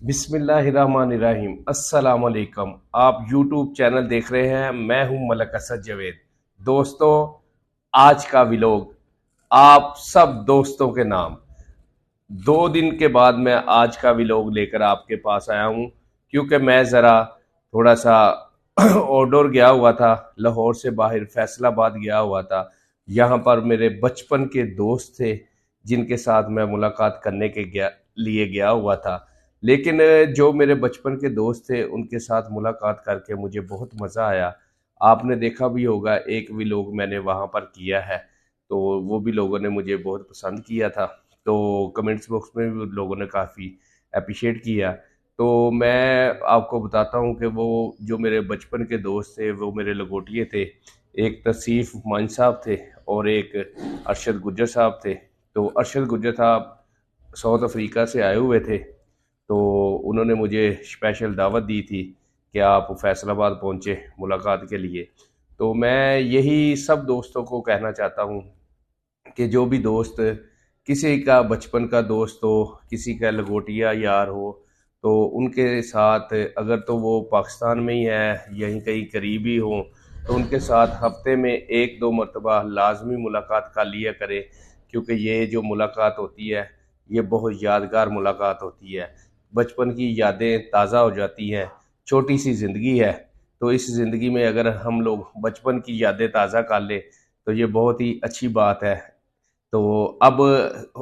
बिस्मिल्लाहिर्रहमानिर्रहीम। अस्सलाम वालेकुम। आप यूट्यूब चैनल देख रहे हैं, मैं हूं मलक असद जवेद। दोस्तों, आज का व्लॉग आप सब दोस्तों के नाम। 2 दिन के बाद मैं आज का व्लॉग लेकर आपके पास आया हूं, क्योंकि मैं ज़रा थोड़ा सा आउटडोर गया हुआ था। लाहौर से बाहर फैसलाबाद गया हुआ था। यहाँ पर मेरे बचपन के दोस्त थे जिनके साथ मैं मुलाकात करने के लिए गया हुआ था। लेकिन जो मेरे बचपन के दोस्त थे उनके साथ मुलाकात करके मुझे बहुत मज़ा आया। आपने देखा भी होगा, एक व्लॉग मैंने वहाँ पर किया है, तो वो भी लोगों ने मुझे बहुत पसंद किया था। तो कमेंट्स बॉक्स में भी लोगों ने काफ़ी अप्रिशिएट किया। तो मैं आपको बताता हूँ कि वो जो मेरे बचपन के दोस्त थे वो मेरे लंगोटिए थे। एक तौसीफ़ मान साहब थे और एक अरशद गुज्जर साहब थे। तो अरशद गुज्जर साहब साउथ अफ्रीका से आए हुए थे, तो उन्होंने मुझे स्पेशल दावत दी थी कि आप फैसलाबाद पहुँचे मुलाकात के लिए। तो मैं यही सब दोस्तों को कहना चाहता हूँ कि जो भी दोस्त, किसी का बचपन का दोस्त हो, किसी का लंगोटिया यार हो, तो उनके साथ अगर तो वो पाकिस्तान में ही है, यहीं कहीं करीबी हो, तो उनके साथ हफ्ते में 1-2 मरतबा लाजमी मुलाकात कर लिया करें। क्योंकि ये जो मुलाकात होती है, ये बहुत यादगार मुलाकात होती है। बचपन की यादें ताज़ा हो जाती हैं। छोटी सी ज़िंदगी है, तो इस ज़िंदगी में अगर हम लोग बचपन की यादें ताज़ा कर लें तो ये बहुत ही अच्छी बात है। तो अब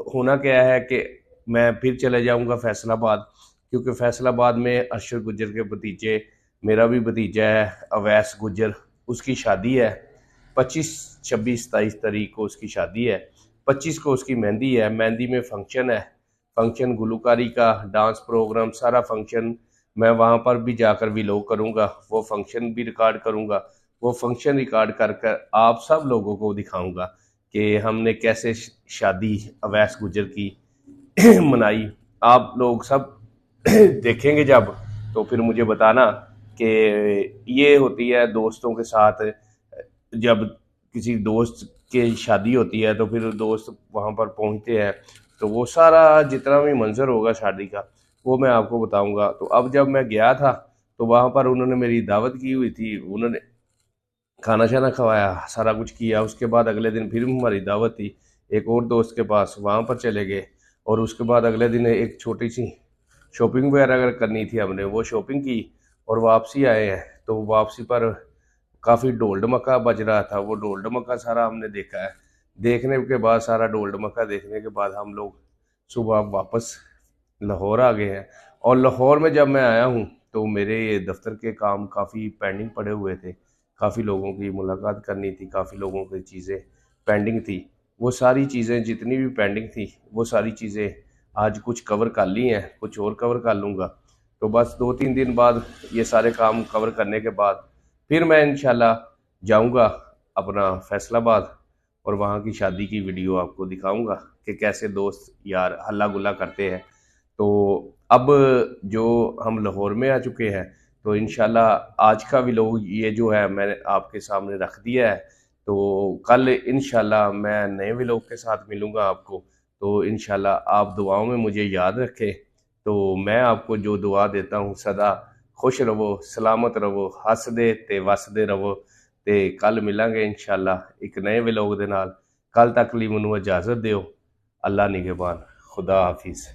होना क्या है कि मैं फिर चले जाऊंगा फैसलाबाद, क्योंकि फैसलाबाद में अरशद गुज्जर के भतीजे, मेरा भी भतीजा है अवैस गुज्जर, उसकी शादी है। 25, 26, 27 तारीख को उसकी शादी है। 25 को उसकी मेहंदी है। मेहंदी में फंक्शन है। फंक्शन गुलूकारी का, डांस प्रोग्राम, सारा फंक्शन। मैं वहाँ पर भी जाकर व्लॉग करूँगा, वो फंक्शन भी रिकॉर्ड करूँगा। वो फंक्शन रिकॉर्ड कर कर आप सब लोगों को दिखाऊंगा कि हमने कैसे शादी अवैस गुजर की मनाई। आप लोग सब देखेंगे जब, तो फिर मुझे बताना कि ये होती है दोस्तों के साथ। जब किसी दोस्त की शादी होती है तो फिर दोस्त वहाँ पर पहुँचते हैं, तो वो सारा जितना भी मंजर होगा शादी का, वो मैं आपको बताऊंगा। तो अब जब मैं गया था, तो वहाँ पर उन्होंने मेरी दावत की हुई थी। उन्होंने खाना शाना खवाया, सारा कुछ किया। उसके बाद अगले दिन फिर हमारी दावत थी एक और दोस्त के पास, वहाँ पर चले गए। और उसके बाद अगले दिन एक छोटी सी शॉपिंग वगैरह अगर करनी थी, हमने वो शॉपिंग की और वापसी आए हैं। तो वापसी पर काफ़ी ढोल ढमक्का बज रहा था, वो ढोल ढमक्का सारा हमने देखा है। देखने के बाद, सारा ढोल ढमक्का देखने के बाद हम लोग सुबह वापस लाहौर आ गए हैं। और लाहौर में जब मैं आया हूँ, तो मेरे दफ्तर के काम काफ़ी पेंडिंग पड़े हुए थे। काफ़ी लोगों की मुलाकात करनी थी, काफ़ी लोगों की चीज़ें पेंडिंग थी। वो सारी चीज़ें जितनी भी पेंडिंग थी, वो सारी चीज़ें आज कुछ कवर कर ली हैं, कुछ और कवर कर लूँगा। तो बस 2-3 दिन बाद ये सारे काम कवर करने के बाद फिर मैं इंशाल्लाह जाऊँगा अपना फैसलाबाद, और वहाँ की शादी की वीडियो आपको दिखाऊँगा कि कैसे दोस्त यार हल्ला गुल्ला करते हैं। तो अब जो हम लाहौर में आ चुके हैं, तो इंशाल्लाह आज का व्लॉग ये जो है मैंने आपके सामने रख दिया है। तो कल इंशाल्लाह मैं नए व्लॉग के साथ मिलूँगा आपको। तो इंशाल्लाह आप दुआओं में मुझे याद रखें। तो मैं आपको जो दुआ देता हूँ, सदा खुश रहो, सलामत रहो, हसदे ते वसदे रहो। ते कल मिलांगे इंशाल्लाह एक नए व्लॉग दे नाल। कल तक ਲਈ ਮੈਨੂੰ इजाज़त ਦਿਓ। अल्लाह निगहबान। खुदा हाफिज़।